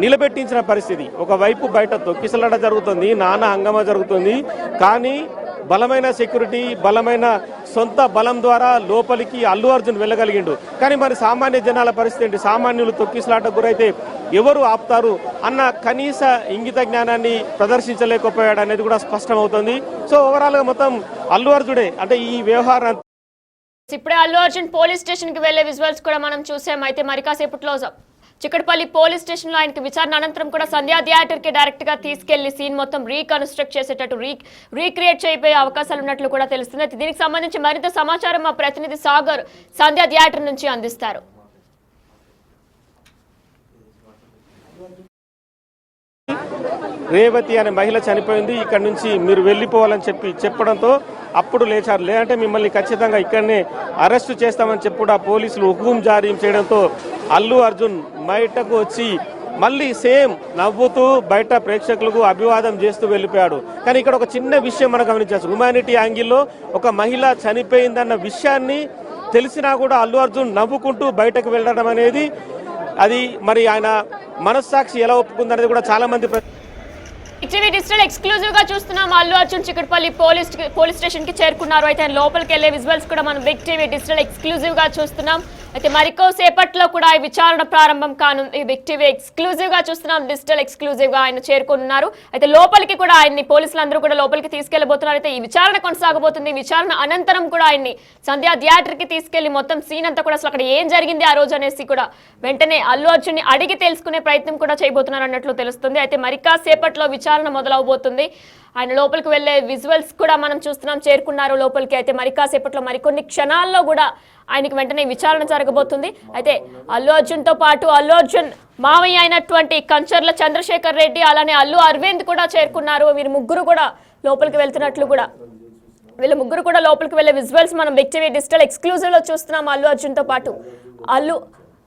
నిలబెట్టించిన పరిస్థితి. ఒకవైపు బయట తొక్కిసలాట జరుగుతుంది, నానా హంగామా జరుగుతుంది. కానీ బలమైన సెక్యూరిటీ, బలమైన సొంత బలం ద్వారా లోపలికి అల్లు అర్జున్ వెళ్ళగలిగిండు. కానీ మరి సామాన్య జనాల పరిస్థితి ఏంటి? సామాన్యులు తొక్కిసలాటకు గురైతే ఎవరు ఆపుతారు అన్న కనీస ఇంగిత జ్ఞానాన్ని ప్రదర్శించలేకపోయాడు అనేది కూడా స్పష్టమవుతుంది. సో ఓవరాల్గా మొత్తం అల్లు అర్జునే అంటే ఈ వ్యవహారం. ఇప్పుడే అల్లు అర్జున్ పోలీస్ స్టేషన్ కి వెళ్లే విజువల్స్ కూడా మనం చూసాం. అయితే మరి కాసేపట్లో చిక్కడపల్లి పోలీస్ స్టేషన్ లో ఆయనకి విచారణ అనంతరం కూడా సంధ్యా థియేటర్ కి డైరెక్ట్ గా తీసుకెళ్లి సీన్ మొత్తం రీకన్స్ట్రక్ట్ చేసేటట్టు రీక్రియేట్ చేయబోయే అవకాశాలు ఉన్నట్లు కూడా తెలుస్తుంది. దీనికి సంబంధించి మరింత సమాచారం మా ప్రతినిధి సాగర్ సంధ్యా థియేటర్ నుంచి అందిస్తారు. రేవతి అనే మహిళ చనిపోయింది, ఇక్కడ నుంచి మీరు వెళ్ళిపోవాలని చెప్పడంతో అప్పుడు లేచారు. లేదంటే మిమ్మల్ని ఖచ్చితంగా ఇక్కడనే అరెస్టు చేస్తామని చెప్పి కూడా పోలీసులు హుకుం జారీ చేయడంతో అల్లు అర్జున్ బయటకు వచ్చి మళ్ళీ సేమ్ నవ్వుతూ బయట ప్రేక్షకులకు అభివాదం చేస్తూ వెళ్ళిపోయాడు. కానీ ఇక్కడ ఒక చిన్న విషయం మనం గమనించవచ్చు. హ్యుమానిటీ యాంగిల్లో ఒక మహిళ చనిపోయిందన్న విషయాన్ని తెలిసినా కూడా అల్లు అర్జున్ నవ్వుకుంటూ బయటకు వెళ్ళడం అనేది అది మరి ఆయన మనస్సాక్షి ఎలా ఒప్పుకుందనేది కూడా చాలా మంది డిజిటల్ ఎక్స్క్లూజివ్ గా చూస్తున్నాం. అల్లు అర్జున్ చిక్కడపల్లి పోలీస్ స్టేషన్ కి చేరుకున్నారు. అయితే లోపలికి వెళ్లే విజువల్స్ కూడా మనం బిగ్ టీవీ డిజిటల్ ఎక్స్క్లూజివ్ గా చూస్తున్నాం. అయితే మరికో సేపట్లో కూడా ఈ విచారణ ప్రారంభం కానుంది. బిగ్ టీవీ ఎక్స్క్లూజివ్ గా చూస్తున్నాం, డిజిటల్ ఎక్స్క్లూజివ్ గా ఆయన చేరుకున్నారు. అయితే లోపలికి కూడా ఆయన్ని పోలీసులందరూ కూడా లోపలికి తీసుకెళ్లబోతున్నారు. అయితే ఈ విచారణ కొనసాగబోతుంది. విచారణ అనంతరం కూడా ఆయన్ని సంధ్యా థియేటర్ కి తీసుకెళ్లి మొత్తం సీన్ అంతా కూడా అసలు అక్కడ ఏం జరిగింది ఆ రోజు అనేసి కూడా వెంటనే అల్లు అర్జున్ ని అడిగి తెలుసుకునే ప్రయత్నం కూడా చేయబోతున్నారు అన్నట్లు తెలుస్తుంది. అయితే మరికా సేపట్లో విచారణ మొదలవబోతుంది. ఆయన లోపలికి వెళ్లే విజువల్స్ కూడా మనం చూస్తున్నాం. చేరుకున్నారు లోపలికి. అయితే మరి కాసేపట్లో మరికొన్ని క్షణాల్లో కూడా ఆయనకి వెంటనే విచారణ జరగబోతుంది. అయితే అల్లు అర్జున్ తో పాటు అల్లు అర్జున్ మావయ్య అయినటువంటి కంచర్ల చంద్రశేఖర్ రెడ్డి అలానే అల్లు అరవింద్ కూడా చేరుకున్నారు. వీరు ముగ్గురు కూడా లోపలికి వెళ్తున్నట్లు కూడా వీళ్ళ ముగ్గురు కూడా లోపలికి వెళ్లే విజువల్స్ మనం బిగ్ టీవీ డిజిటల్ ఎక్స్క్లూజివ్ లో చూస్తున్నాం. అల్లు అర్జున్ తో పాటు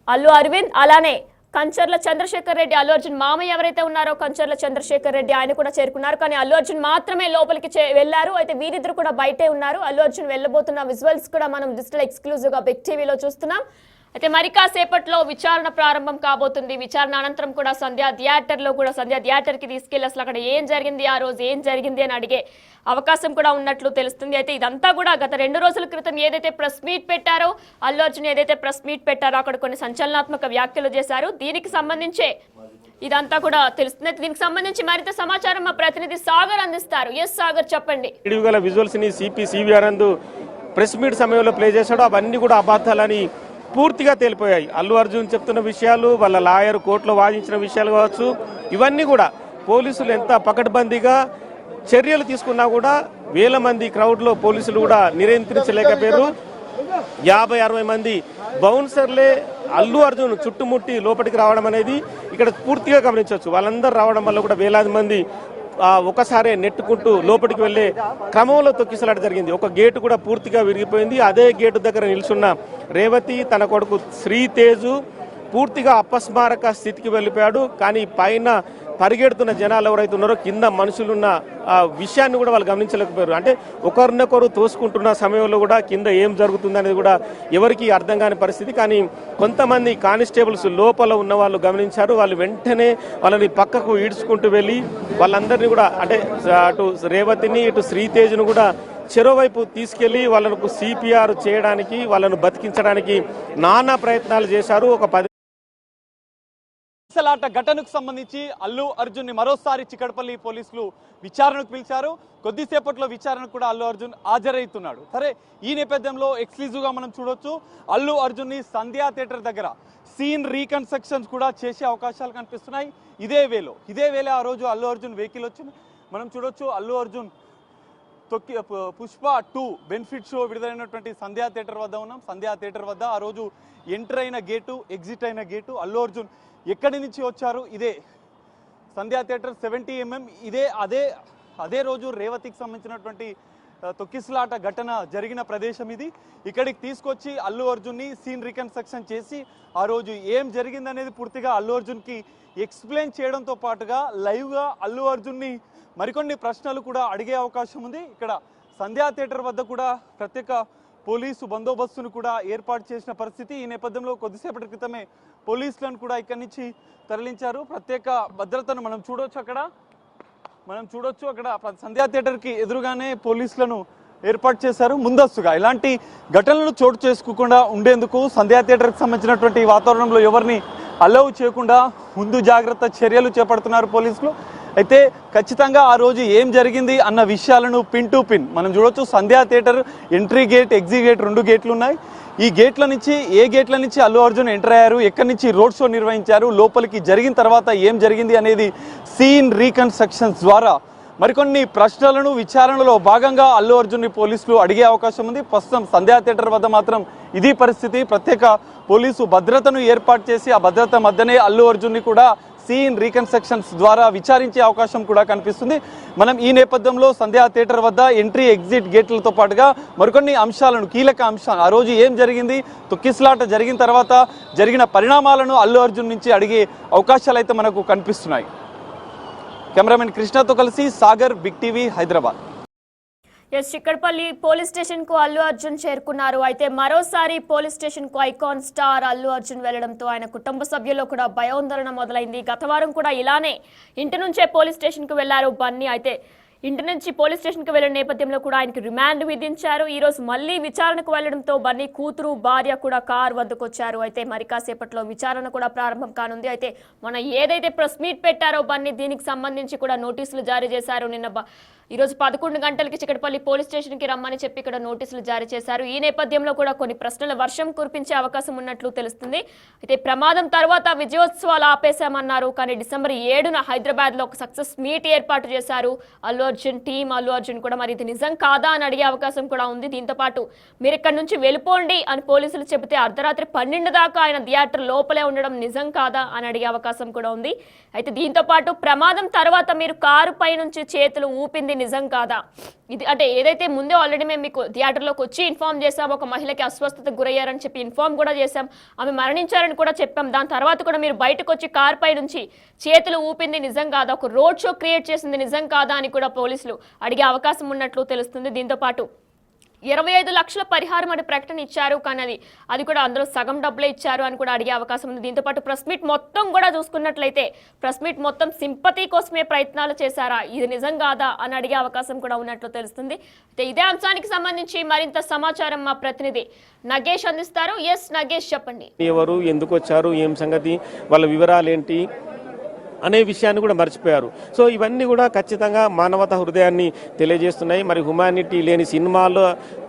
అల్లు అరవింద్ అలానే కంచర్ల చంద్రశేఖర్ రెడ్డి, అల్లు అర్జున్ మామయ్య ఎవరైతే ఉన్నారో కంచర్ల చంద్రశేఖర్ రెడ్డి ఆయన కూడా చేరుకున్నారు. కానీ అల్లు అర్జున్ మాత్రమే లోపలికి వెళ్లారు. అయితే వీరిద్దరు కూడా బయటే ఉన్నారు. అల్లు అర్జున్ వెళ్ళబోతున్న విజువల్స్ కూడా మనం డిజిటల్ ఎక్స్క్లూజివ్ గా బిగ్ టీవీలో చూస్తున్నాం. అయితే మరి కాసేపట్లో విచారణ ప్రారంభం కాబోతుంది. విచారణ అనంతరం కూడా సంధ్యా థియేటర్ కి తీసుకెళ్లి అసలు అక్కడ ఏం జరిగింది, ఆ రోజు ఏం జరిగింది అని అడిగే అవకాశం కూడా ఉన్నట్లు తెలుస్తుంది. అయితే ఇదంతా కూడా గత 2 రోజుల క్రితం ఏదైతే ప్రెస్ మీట్ పెట్టారో అల్లు అర్జున్ ఏదైతే ప్రెస్ మీట్ పెట్టారో అక్కడ కొన్ని సంచలనాత్మక వ్యాఖ్యలు చేశారు. దీనికి సంబంధించే ఇదంతా కూడా తెలుస్తుంది. దీనికి సంబంధించి మరింత సమాచారం మా ప్రతినిధి సాగర్ అందిస్తారు. ఎస్ సాగర్, చెప్పండి. విజువల్స్ ని సిపిఆర్ ప్రెస్ మీట్ సమయంలో ప్లే చేశాడు. అవన్నీ కూడా అబద్ధాలని పూర్తిగా తేలిపోయాయి. అల్లు అర్జున్ చెప్తున్న విషయాలు, వాళ్ళ లాయర్ కోర్టులో వాదించిన విషయాలు కావచ్చు, ఇవన్నీ కూడా పోలీసులు ఎంత పకడ్బందీగా చర్యలు తీసుకున్నా కూడా వేల మంది క్రౌడ్లో పోలీసులు కూడా నియంత్రించలేకపోయారు. 50-60 మంది బౌన్సర్లే అల్లు అర్జున్ చుట్టుముట్టి లోపలికి రావడం అనేది ఇక్కడ పూర్తిగా గమనించవచ్చు. వాళ్ళందరూ రావడం వల్ల కూడా వేలాది మంది ఒకసారి నెట్టుకుంటూ లోపలికి వెళ్లే క్రమంలో తొక్కిసలాట జరిగింది. ఒక గేటు కూడా పూర్తిగా విరిగిపోయింది. అదే గేటు దగ్గర నిల్చున్న రేవతి, తన కొడుకు శ్రీతేజు పూర్తిగా అపస్మారక స్థితికి వెళ్ళిపోయాడు. కానీ పైన పరిగెడుతున్న జనాలు ఎవరైతే ఉన్నారో కింద మనుషులున్న విషయాన్ని కూడా వాళ్ళు గమనించలేకపోయారు. అంటే ఒకరినొకరు తోసుకుంటున్న సమయంలో కూడా కింద ఏం జరుగుతుంది అనేది కూడా ఎవరికి అర్థం కాని పరిస్థితి. కానీ కొంతమంది కానిస్టేబుల్స్ లోపల ఉన్న వాళ్ళు గమనించారు. వాళ్ళు వెంటనే వాళ్ళని పక్కకు ఈడ్చుకుంటూ వెళ్ళి వాళ్ళందరినీ కూడా అంటే అటు రేవతిని ఇటు శ్రీతేజ్ను కూడా చెరోవైపు తీసుకెళ్లి వాళ్ళకు సిపిఆర్ చేయడానికి, వాళ్ళను బతికించడానికి నానా ప్రయత్నాలు చేశారు. ఒక 10 తొక్కిసలాట ఘటనకు సంబంధించి అల్లు అర్జున్ ని మరోసారి చిక్కడపల్లి పోలీసులు విచారణకు పిలిచారు. కొద్దిసేపట్లో విచారణకు కూడా అల్లు అర్జున్ హాజరవుతున్నాడు. సరే, ఈ నేపథ్యంలో ఎక్స్క్లూజివ్ గా మనం చూడొచ్చు అల్లు అర్జున్ ని సంధ్యా థియేటర్ దగ్గర సీన్ రీకన్స్ట్రక్షన్స్ కూడా చేసే అవకాశాలు కనిపిస్తున్నాయి. ఇదే వేళ ఆ రోజు అల్లు అర్జున్ వెహికల్ వచ్చింది. మనం చూడొచ్చు అల్లు అర్జున్ పుష్ప 2 బెనిఫిట్ షో విడుదలైనటువంటి సంధ్యా థియేటర్ వద్ద ఉన్నాం. సంధ్యా థియేటర్ వద్ద ఆ రోజు ఎంటర్ అయిన గేటు, ఎగ్జిట్ అయిన గేటు, అల్లు అర్జున్ ఎక్కడి నుంచి వచ్చారు, ఇదే సంధ్యా థియేటర్ 70mm, ఇదే అదే రోజు రేవతికి సంబంధించినటువంటి తొక్కిసలాట ఘటన జరిగిన ప్రదేశం ఇది. ఇక్కడికి తీసుకొచ్చి అల్లు అర్జున్ని సీన్ రీకన్స్ట్రక్షన్ చేసి ఆ రోజు ఏం జరిగిందనేది పూర్తిగా అల్లు అర్జున్కి ఎక్స్ప్లెయిన్ చేయడంతో పాటుగా లైవ్గా అల్లు అర్జున్ని మరికొన్ని ప్రశ్నలు కూడా అడిగే అవకాశం ఉంది. ఇక్కడ సంధ్యా థియేటర్ వద్ద కూడా ప్రత్యేక పోలీసు బందోబస్తును కూడా ఏర్పాటు చేసిన పరిస్థితి. ఈ నేపథ్యంలో కొద్దిసేపటి క్రితమే పోలీసులను కూడా ఇక్కడి నుంచి తరలించారు. ప్రత్యేక భద్రతను మనం చూడొచ్చు. అక్కడ సంధ్యా థియేటర్కి ఎదురుగానే పోలీసులను ఏర్పాటు చేశారు. ముందస్తుగా ఇలాంటి ఘటనలు చోటు చేసుకోకుండా ఉండేందుకు సంధ్యా థియేటర్కి సంబంధించినటువంటి వాతావరణంలో ఎవరిని అలౌ చేయకుండా ముందు జాగ్రత్త చర్యలు చేపడుతున్నారు పోలీసులు. అయితే ఖచ్చితంగా ఆ రోజు ఏం జరిగింది అన్న విషయాలను పిన్ టు పిన్ మనం చూడొచ్చు. Sandhya theatre entry gate, exit gate 2 గేట్లు ఉన్నాయి. ఈ గేట్ల నుంచి ఏ గేట్ల నుంచి అల్లు అర్జున్ ఎంటర్ అయ్యారు, ఎక్కడి నుంచి రోడ్ షో నిర్వహించారు, లోపలికి జరిగిన తర్వాత ఏం జరిగింది అనేది సీన్ రీకన్స్ట్రక్షన్స్ ద్వారా మరికొన్ని ప్రశ్నలను విచారణలో భాగంగా అల్లు అర్జున్ని పోలీసులు అడిగే అవకాశం ఉంది. ప్రస్తుతం సంధ్యా థియేటర్ వద్ద మాత్రం ఇది పరిస్థితి. ప్రత్యేక పోలీసు భద్రతను ఏర్పాటు చేసి ఆ భద్రత మధ్యనే అల్లు అర్జున్ని కూడా సీన్ రీకన్స్ట్రక్షన్స్ ద్వారా విచారించే అవకాశం కూడా కనిపిస్తుంది. మనం ఈ నేపథ్యంలో సంధ్యా థియేటర్ వద్ద ఎంట్రీ ఎగ్జిట్ గేట్లతో పాటుగా మరికొన్ని అంశాలను, కీలక అంశాలు, ఆ రోజు ఏం జరిగింది, తొక్కిసలాట జరిగిన తర్వాత జరిగిన పరిణామాలను అల్లు అర్జున్ నుంచి అడిగే అవకాశాలు అయితే మనకు కనిపిస్తున్నాయి. కెమెరామెన్ కృష్ణతో కలిసి Sagar, big TV, Hyderabad. Chikkadpally police station కు అల్లు అర్జున్ చేరుకున్నారు. అయితే మరోసారి పోలీస్ స్టేషన్ కు ఐకాన్ స్టార్ అల్లు అర్జున్ వెళ్లడంతో ఆయన కుటుంబ సభ్యుల్లో కూడా భయాందోళన మొదలైంది. గత వారం కూడా ఇలానే ఇంటి నుంచే పోలీస్ స్టేషన్ కు వెళ్లారు బన్నీ. అయితే ఇంటి నుంచి పోలీస్ స్టేషన్కి వెళ్లిన నేపథ్యంలో కూడా ఆయనకి రిమాండ్ విధించారు. ఈ రోజు మళ్లీ విచారణకు వెళ్లడంతో బన్నీ కూతురు, భార్య కూడా కార్ వద్దకు వచ్చారు. అయితే మరి కాసేపట్లో విచారణ కూడా ప్రారంభం కానుంది. అయితే మొన్న ఏదైతే ప్రెస్ మీట్ పెట్టారో బన్నీ, దీనికి సంబంధించి కూడా నోటీసులు జారీ చేశారు. ఈరోజు 11 గంటలకి చిక్కడపల్లి పోలీస్ స్టేషన్కి రమ్మని చెప్పి ఇక్కడ నోటీసులు జారీ చేశారు. ఈ నేపథ్యంలో కూడా కొన్ని ప్రశ్నల వర్షం కురిపించే అవకాశం ఉన్నట్లు తెలుస్తుంది. అయితే ప్రమాదం తర్వాత విజయోత్సవాలు ఆపేశామన్నారు. కానీ డిసెంబర్ 7న హైదరాబాద్లో ఒక సక్సెస్ మీట్ ఏర్పాటు చేశారు అల్లు అర్జున్ టీం. అల్లు అర్జున్ కూడా మరి ఇది నిజం కాదా అని అడిగే అవకాశం కూడా ఉంది. దీంతో పాటు మీరు ఇక్కడ నుంచి వెళ్ళిపోండి అని పోలీసులు చెబితే అర్ధరాత్రి 12 దాకా ఆయన థియేటర్ లోపలే ఉండడం నిజం కాదా అని అడిగే అవకాశం కూడా ఉంది. అయితే దీంతో పాటు ప్రమాదం తర్వాత మీరు కారు పై నుంచి చేతులు ఊపింది నిజం కాదా, ఇది అంటే ఏదైతే ముందే ఆల్రెడీ మేము మీకు థియేటర్లోకి వచ్చి ఇన్ఫార్మ్ చేసాం, ఒక మహిళకి అస్వస్థతకు గురయ్యారని చెప్పి ఇన్ఫార్మ్ కూడా చేశాం, ఆమె మరణించారని కూడా చెప్పాం. దాని తర్వాత కూడా మీరు బయటకు వచ్చి కార్ పై నుంచి చేతులు ఊపింది నిజం కాదా, ఒక రోడ్ షో క్రియేట్ చేసింది నిజం కాదా అని కూడా పోలీసులు అడిగే అవకాశం ఉన్నట్లు తెలుస్తుంది. దీంతో పాటు 25 లక్షల పరిహారం అని ప్రకటన ఇచ్చారు, కానీ అది కూడా అందులో సగం డబ్బులే ఇచ్చారు అని కూడా అడిగే అవకాశం ఉంది. దీంతో పాటు ప్రెస్ మీట్ మొత్తం కూడా చూసుకున్నట్లయితే ప్రెస్ మీట్ మొత్తం సింపతి కోసమే ప్రయత్నాలు చేశారా, ఇది నిజం కాదా అని అడిగే అవకాశం కూడా ఉన్నట్లు తెలుస్తుంది. అయితే ఇదే అంశానికి సంబంధించి మరింత సమాచారం మా ప్రతినిధి నగేష్ అందిస్తారు. ఎస్ నగేష్, చెప్పండి. ఎవరు, ఎందుకు వచ్చారు, ఏం సంగతి, వాళ్ళ వివరాలు ఏంటి అనే విషయాన్ని కూడా మర్చిపోయారు. సో ఇవన్నీ కూడా ఖచ్చితంగా మానవతా హృదయాన్ని తెలియజేస్తున్నాయి. మరి హ్యుమానిటీ లేని సినిమాల్లో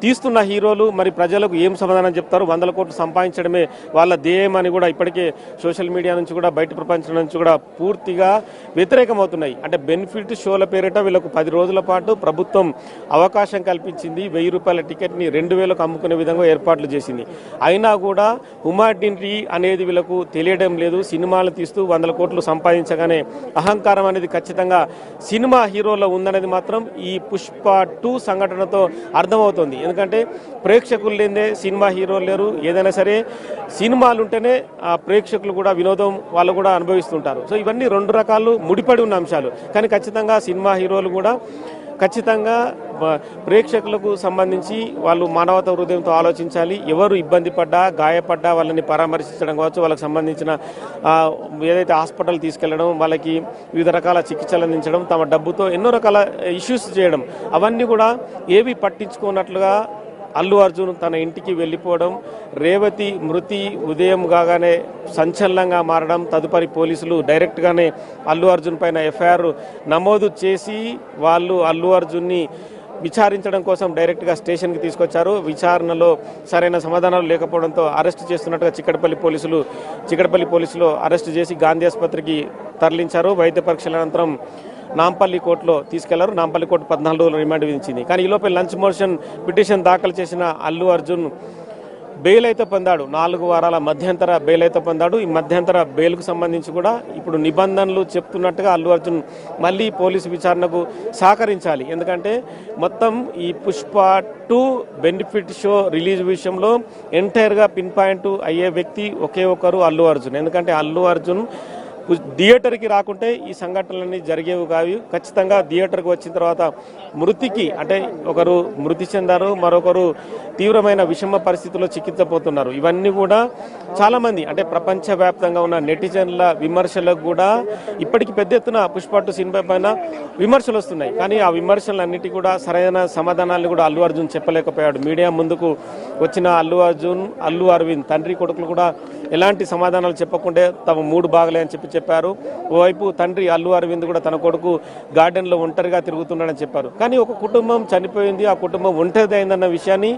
తీస్తున్న హీరోలు మరి ప్రజలకు ఏం సమాధానం చెప్తారు, 100 కోట్లు సంపాదించడమే వాళ్ళ ధ్యేయం అని కూడా ఇప్పటికే సోషల్ మీడియా నుంచి కూడా బయట ప్రపంచం నుంచి కూడా పూర్తిగా వ్యతిరేకమవుతున్నాయి. అంటే బెనిఫిట్ షోల పేరిట వీళ్ళకు 10 రోజుల పాటు ప్రభుత్వం అవకాశం కల్పించింది. 1000 రూపాయల టికెట్ని 2000కు అమ్ముకునే విధంగా ఏర్పాట్లు చేసింది. అయినా కూడా హ్యుమానిటీ అనేది వీళ్ళకు తెలియడం లేదు. సినిమాలు తీస్తూ 100 కోట్లు సంపాదించగానే అహంకారం అనేది ఖచ్చితంగా సినిమా హీరోలో ఉందనేది మాత్రం ఈ పుష్ప 2 సంఘటనతో అర్థమవుతుంది. ఎందుకంటే ప్రేక్షకులు లేదే సినిమా హీరోలు లేరు. ఏదైనా సరే సినిమాలు ఉంటేనే ఆ ప్రేక్షకులు కూడా వినోదం వాళ్ళు కూడా అనుభవిస్తుంటారు. సో ఇవన్నీ 2 రకాలు ముడిపడి ఉన్న అంశాలు. కానీ ఖచ్చితంగా సినిమా హీరోలు కూడా ఖచ్చితంగా ప్రేక్షకులకు సంబంధించి వాళ్ళు మానవతా హృదయంతో ఆలోచించాలి. ఎవరు ఇబ్బంది పడ్డా, గాయపడ్డా వాళ్ళని పరామర్శించడం కావచ్చు, వాళ్ళకి సంబంధించిన ఏదైతే హాస్పిటల్ తీసుకెళ్లడం, వాళ్ళకి వివిధ రకాల చికిత్సలు అందించడం, తమ డబ్బుతో ఎన్నో రకాల ఇష్యూస్ చేయడం, అవన్నీ కూడా ఏవి పట్టించుకున్నట్లుగా అల్లు అర్జున్ తన ఇంటికి వెళ్ళిపోవడం, రేవతి మృతి ఉదయం కాగానే సంచలనంగా మారడం, తదుపరి పోలీసులు డైరెక్ట్గానే అల్లు అర్జున్ పైన ఎఫ్ఐఆర్ నమోదు చేసి వాళ్ళు అల్లు అర్జున్ని విచారించడం కోసం డైరెక్ట్గా స్టేషన్కి తీసుకొచ్చారు. విచారణలో సరైన సమాధానాలు లేకపోవడంతో అరెస్ట్ చేస్తున్నట్టుగా చిక్కడపల్లి పోలీసులు అరెస్ట్ చేసి గాంధీ ఆసుపత్రికి తరలించారు. వైద్య పరీక్షల అనంతరం నాంపల్లి కోర్టులో తీసుకెళ్లారు. నాంపల్లి కోర్టు 14 రోజుల రిమాండ్ విధించింది. కానీ ఈలోపే లంచ్ మోషన్ పిటిషన్ దాఖలు చేసిన అల్లు అర్జున్ బెయిల్ అయితే పొందాడు. 4 వారాల మధ్యంతర బెయిల్ అయితే పొందాడు. ఈ మధ్యంతర బెయిల్కు సంబంధించి కూడా ఇప్పుడు నిబంధనలు చెప్తున్నట్టుగా అల్లు అర్జున్ మళ్ళీ పోలీసు విచారణకు సహకరించాలి. ఎందుకంటే మొత్తం ఈ పుష్ప 2 బెనిఫిట్ షో రిలీజ్ విషయంలో ఎంటైర్గా పిన్ పాయింట్ అయ్యే వ్యక్తి ఒకే ఒకరు అల్లు అర్జున్. ఎందుకంటే అల్లు అర్జున్ థియేటర్కి రాకుంటే ఈ సంఘటనలన్నీ జరిగేవి కావు. ఖచ్చితంగా థియేటర్కి వచ్చిన తర్వాత మృతికి అంటే ఒకరు మృతి చెందారు, మరొకరు తీవ్రమైన విషమ పరిస్థితుల్లో చికిత్సపోతున్నారు. ఇవన్నీ కూడా చాలామంది అంటే ప్రపంచవ్యాప్తంగా ఉన్న నెటిజన్ల విమర్శలకు కూడా ఇప్పటికి పెద్ద ఎత్తున పుష్ప 2 సినిమా పైన విమర్శలు వస్తున్నాయి. కానీ ఆ విమర్శలన్నిటి కూడా సరైన సమాధానాలు కూడా అల్లు అర్జున్ చెప్పలేకపోయాడు. మీడియా ముందుకు వచ్చిన అల్లు అర్జున్, అల్లు అరవింద్ తండ్రి కొడుకులు కూడా ఎలాంటి సమాధానాలు చెప్పకుంటే తమ మూడు బాగలే అని చెప్పారు. ఓవైపు తండ్రి అల్లు అరవింద్ కూడా తన కొడుకు గార్డెన్లో ఒంటరిగా తిరుగుతున్నాడని చెప్పారు. కానీ ఒక కుటుంబం చనిపోయింది, ఆ కుటుంబం ఒంటరిదైందన్న విషయాన్ని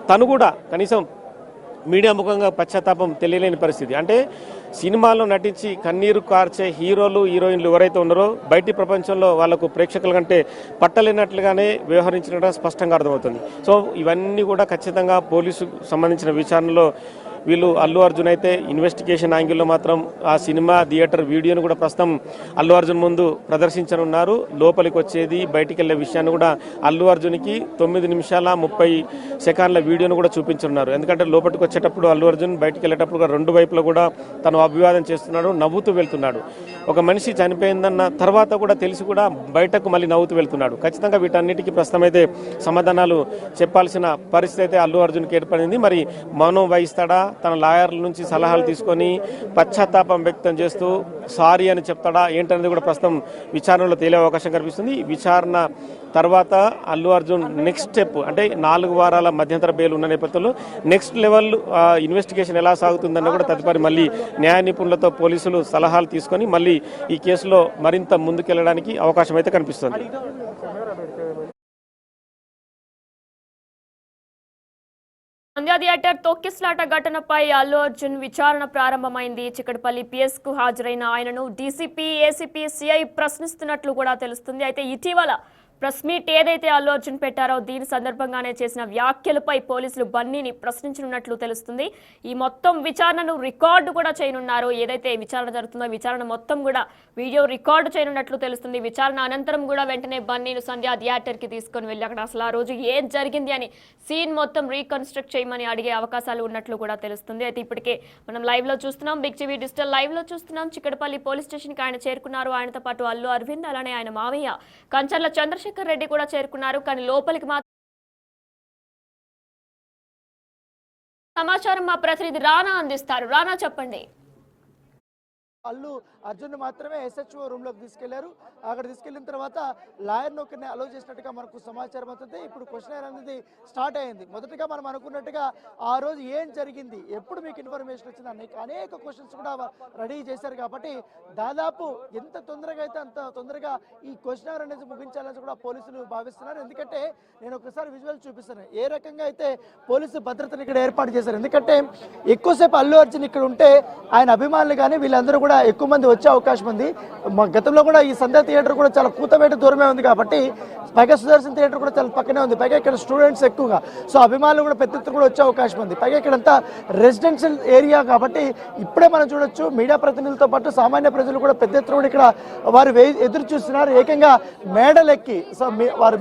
తను కూడా కనీసం మీడియా ముఖంగా పశ్చాత్తాపం తెలియలేని పరిస్థితి. అంటే సినిమాలో నటించి కన్నీరు కార్చే హీరోలు హీరోయిన్లు ఎవరైతే ఉన్నారో బయటి ప్రపంచంలో వాళ్ళకు ప్రేక్షకుల కంటే పట్టలేనట్లుగానే వ్యవహరించడం స్పష్టంగా అర్థమవుతుంది. సో ఇవన్నీ కూడా ఖచ్చితంగా పోలీసు సంబంధించిన విచారణలో వీళ్ళు అల్లు అర్జున్ అయితే ఇన్వెస్టిగేషన్ యాంగిల్లో మాత్రం ఆ సినిమా థియేటర్ వీడియోను కూడా ప్రస్తుతం అల్లు అర్జున్ ముందు ప్రదర్శించనున్నారు. లోపలికి వచ్చేది బయటికి వెళ్ళే విషయాన్ని కూడా అల్లు అర్జున్కి 9 నిమిషాల 30 సెకండ్ల వీడియోను కూడా చూపించనున్నారు. ఎందుకంటే లోపలికి వచ్చేటప్పుడు అల్లు అర్జున్ బయటికి వెళ్ళేటప్పుడు కూడా 2 వైపులా కూడా తను అభివాదం చేస్తున్నాడు, నవ్వుతూ వెళ్తున్నాడు. ఒక మనిషి చనిపోయిందన్న తర్వాత కూడా తెలిసి కూడా బయటకు మళ్ళీ నవ్వుతూ వెళ్తున్నాడు. ఖచ్చితంగా వీటన్నిటికీ ప్రస్తుతం అయితే సమాధానాలు చెప్పాల్సిన పరిస్థితి అయితే అల్లు అర్జున్కి ఏర్పడింది. మరి మౌనం వహిస్తాడా, తన లాయర్ల నుంచి సలహాలు తీసుకొని పశ్చాత్తాపం వ్యక్తం చేస్తూ సారీ అని చెప్తాడా ఏంటనేది కూడా ప్రస్తుతం విచారణలో తేలే అవకాశం కనిపిస్తుంది. విచారణ తర్వాత అల్లు అర్జున్ నెక్స్ట్ స్టెప్ అంటే 4 వారాల మధ్యంతర బెయిల్ ఉన్న నేపథ్యంలో నెక్స్ట్ లెవెల్ ఇన్వెస్టిగేషన్ ఎలా సాగుతుందన్న కూడా తదుపరి మళ్ళీ న్యాయ నిపుణులతో పోలీసులు సలహాలు తీసుకొని మళ్ళీ ఈ కేసులో మరింత ముందుకెళ్లడానికి అవకాశం అయితే కనిపిస్తుంది. సంధ్యా థియేటర్ తొక్కిస్లాట ఘటనపై అల్లు అర్జున్ విచారణ ప్రారంభమైంది. చిక్కడపల్లి పిఎస్ కు హాజరైన ఆయనను డీసీపీ, ఏసీపీ, సిఐ ప్రశ్నిస్తున్నట్లు కూడా తెలుస్తుంది. అయితే ఇటీవల ప్రెస్ మీట్ ఏదైతే అల్లు అర్జున్ పెట్టారో దీని సందర్భంగానే చేసిన వ్యాఖ్యలపై పోలీసులు బన్నీని ప్రశ్నించనున్నట్లు తెలుస్తుంది. ఈ మొత్తం విచారణను రికార్డు కూడా చేయనున్నారు. ఏదైతే విచారణ జరుగుతుందో విచారణ మొత్తం కూడా వీడియో రికార్డు చేయనున్నట్లు తెలుస్తుంది. విచారణ అనంతరం కూడా వెంటనే బన్నీను సంధ్యా థియేటర్కి తీసుకొని వెళ్ళి అక్కడ అసలు ఆ రోజు ఏం జరిగింది అని సీన్ మొత్తం రీకన్స్ట్రక్ట్ చేయమని అడిగే అవకాశాలు ఉన్నట్లు కూడా తెలుస్తుంది. అయితే ఇప్పటికే మనం లైవ్ లో చూస్తున్నాం, బిగ్ టీవీ డిజిటల్ లైవ్ లో చూస్తున్నాం. చిక్కడపల్లి పోలీస్ స్టేషన్ కి ఆయన చేరుకున్నారు. ఆయనతో పాటు అల్లు అరవింద్, అలానే ఆయన మావయ్య కంచర్ల చంద్రశేఖర్ రెడ్డి కూడా చేరుకున్నారు. కానీ లోపలికి మాత్రం సమాచారం మా ప్రతినిధి రానా అందిస్తారు. రానా చెప్పండి. అల్లు అర్జున్ మాత్రమే ఎస్హెచ్ఓ రూమ్లోకి తీసుకెళ్లారు. అక్కడ తీసుకెళ్లిన తర్వాత లాయర్ను ఒకరిని అలౌ చేసినట్టుగా మనకు సమాచారం అవుతుంది. ఇప్పుడు క్వశ్చన్ అనేది స్టార్ట్ అయింది. మొదటగా మనం అనుకున్నట్టుగా ఆ రోజు ఏం జరిగింది, ఎప్పుడు మీకు ఇన్ఫర్మేషన్ వచ్చింది, అనేక క్వశ్చన్స్ కూడా రెడీ చేశారు. కాబట్టి దాదాపు ఎంత తొందరగా అయితే అంత తొందరగా ఈ క్వశ్చన్ అనేది ముగించాలని కూడా పోలీసులు భావిస్తున్నారు. ఎందుకంటే నేను ఒకసారి విజువల్ చూపిస్తాను ఏ రకంగా అయితే పోలీసు భద్రతను ఇక్కడ ఏర్పాటు చేశారు. ఎందుకంటే ఎక్కువసేపు అల్లు అర్జున్ ఇక్కడ ఉంటే ఆయన అభిమానులు కానీ వీళ్ళందరూ కూడా ఎక్కువ మంది వచ్చే అవకాశం ఉంది. గతంలో కూడా ఈ సంధ్యా థియేటర్ కూడా చాలా కూతవేట దూరమే ఉంది కాబట్టి, పైగా సుదర్శన్ థియేటర్ కూడా చాలా పక్కనే ఉంది. పైగా ఇక్కడ స్టూడెంట్స్ ఎక్కువగా, సో అభిమానులు కూడా పెద్ద ఎత్తున కూడా వచ్చే అవకాశం ఉంది. పైగా ఇక్కడంతా రెసిడెన్షియల్ ఏరియా కాబట్టి ఇప్పుడే మనం చూడొచ్చు మీడియా ప్రతినిధులతో పాటు సామాన్య ప్రజలు కూడా పెద్ద ఎత్తున కూడా ఇక్కడ వారు ఎదురు చూస్తున్నారు. ఏకంగా మేడలెక్కి, సో వారు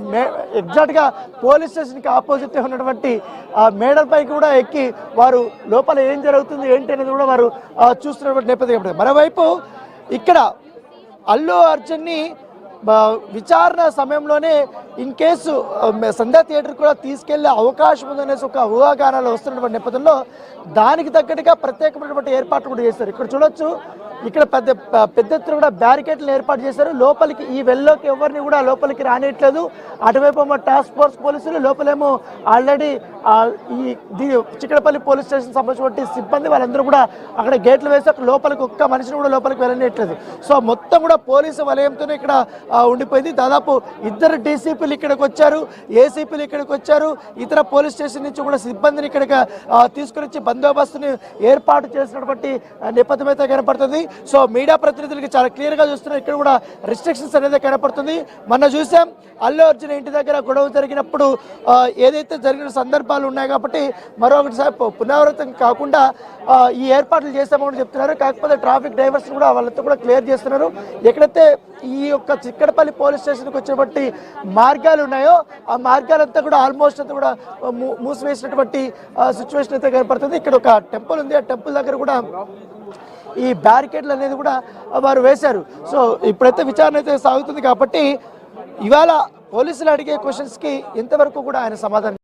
ఎగ్జాక్ట్గా పోలీస్ స్టేషన్కి ఆపోజిట్ ఉన్నటువంటి ఆ మేడలపై కూడా ఎక్కి వారు లోపల ఏం జరుగుతుంది ఏంటి అనేది కూడా వారు చూస్తున్నటువంటి నేపథ్యం. మరోవైపు ఇక్కడ అల్లు అర్జున్ని విచారణ సమయంలోనే ఇన్ కేసు సంధ్యా థియేటర్ కూడా తీసుకెళ్లే అవకాశం ఉందనేసి ఒక ఊహాగానాలు వస్తున్నటువంటి నేపథ్యంలో దానికి తగ్గట్టుగా ప్రత్యేకమైనటువంటి ఏర్పాట్లు కూడా చేశారు. ఇక్కడ చూడొచ్చు, ఇక్కడ పెద్ద ఎత్తున కూడా బ్యారికేడ్లను ఏర్పాటు చేశారు. లోపలికి ఈ వెల్లోకి ఎవరిని కూడా లోపలికి రానియట్లేదు. అటువైపు ఏమో టాస్క్ ఫోర్స్ పోలీసులు, లోపలేమో ఆల్రెడీ ఈ చిక్కడపల్లి పోలీస్ స్టేషన్ సంబంధించిన సిబ్బంది వాళ్ళందరూ కూడా అక్కడ గేట్లు వేసి అక్కడ లోపలికి ఒక్క మనిషిని కూడా లోపలికి వెళ్ళనియట్లేదు. సో మొత్తం కూడా పోలీసు వలయంతోనే ఇక్కడ ఉండిపోయింది. దాదాపు 2 డీసీపీలు ఇక్కడికి వచ్చారు, ఏసీపీలు ఇక్కడికి వచ్చారు. ఇతర పోలీస్ స్టేషన్ నుంచి కూడా సిబ్బందిని ఇక్కడికి తీసుకుని వచ్చి బందోబస్తుని ఏర్పాటు చేసినటువంటి నేపథ్యం అయితే కనపడుతుంది. సో మీడియా ప్రతినిధులకి చాలా క్లియర్గా చూస్తున్నారు, ఇక్కడ కూడా రిస్ట్రిక్షన్స్ అనేది కనపడుతుంది. మొన్న చూసాం అల్లు అర్జున్ ఇంటి దగ్గర గొడవ జరిగినప్పుడు ఏదైతే జరిగిన సందర్భాలు ఉన్నాయి కాబట్టి మరొకటిసారి పునరావృతం కాకుండా ఈ ఏర్పాట్లు చేస్తామని చెప్తున్నారు. కాకపోతే ట్రాఫిక్ డ్రైవర్స్ కూడా వాళ్ళతో కూడా క్లియర్ చేస్తున్నారు. ఎక్కడైతే ఈ యొక్క చిక్కడపల్లి పోలీస్ స్టేషన్కి వచ్చినటువంటి మార్గాలు ఉన్నాయో ఆ మార్గాలంతా కూడా ఆల్మోస్ట్ అంతా కూడా మూసివేసినటువంటి సిచ్యువేషన్ అయితే కనపడుతుంది. ఇక్కడ ఒక టెంపుల్ ఉంది, ఆ టెంపుల్ దగ్గర కూడా ఈ బ్యారికేడ్లు అనేది కూడా వారు వేశారు. సో ఇప్పుడైతే విచారణ అయితే సాగుతుంది కాబట్టి ఇవాళ పోలీసులు అడిగే క్వశ్చన్స్కి ఇంతవరకు కూడా ఆయన సమాధానం